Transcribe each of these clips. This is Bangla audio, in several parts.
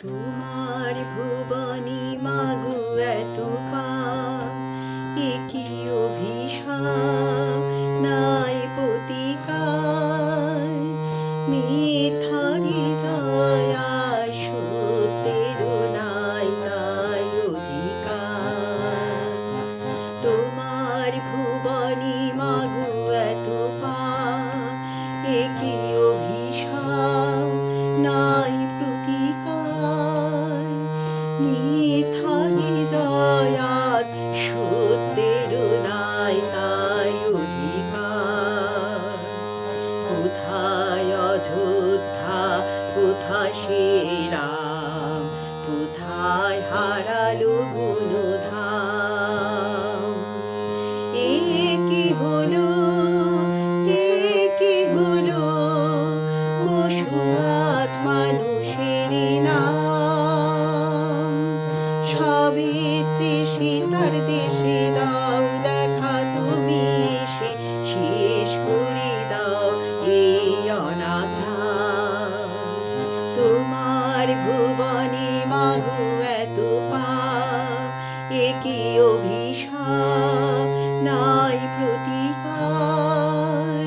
তোমার ভুবনে মাগো এত পাপ, এ কি অভিশাপ নাই প্রতিকার। মিথ্যারি জয়া সত্যের নাই তাই অধিকার। তোমার ভুবনে মাগো এত পাপ, এ কি অভিশাপ নাই প্রতিকার। মিথ্যারি জয়াত সত্যের নাই তাই অধিকার। কোথায় অযোধ্যা, কোথায় শ্রীরাম, কোথায় হারালো গুণধাম। এ কি হলো, এ কি হলো, পশু আজ মানুষের নাম। সাবিত্রী সীতার দেশে দাও দেখা তুমি এসে, শেষ করে দাও এই অনাচার। তোমার ভুবনে মাগো এত পাপ, এ কি অভিশাপ নাই প্রতিকার।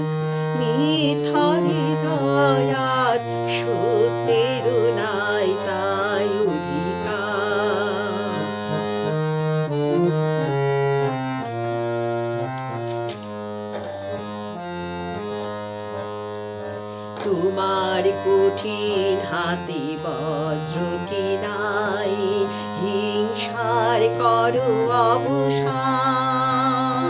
মিথ্যারি জয়াত সত্যের নাই তাই অধিকার। তোমার কঠিন হাতে বজ্র কি নাই, হিংসার করো অবসান।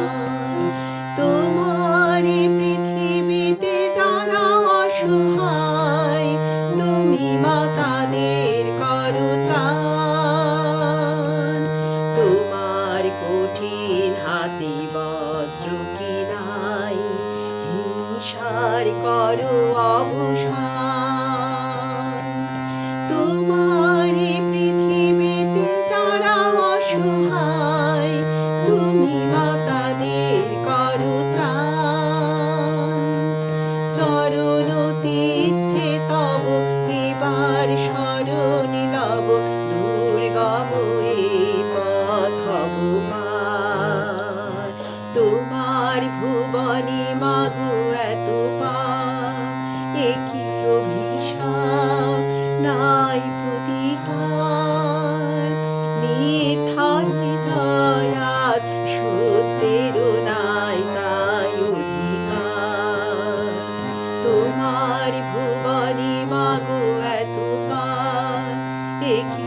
তোমার পৃথিবীতে যারা অসহায়, তুমি মাতাদের করো ত্রাণ। তোমার কঠিন হাতে বজ্র কি নাই, হিংসার করো অবসান। তোমার পৃথিবীতে যারা অসহায়, তুমি মাতাদের করো ত্রাণ। চরণ তীর্থে তব এবার শরণ লব, দুর্গম এই পথ পার। তোমার ভুবনে মাগো এত পাপ, এ কি অভিশাপ নাই প্রতিকার। মিথ্যারি জয়াত সত্যের নাই তাই অধিকার। তোমার ভুবনে মাগো এত পাপ, এ কি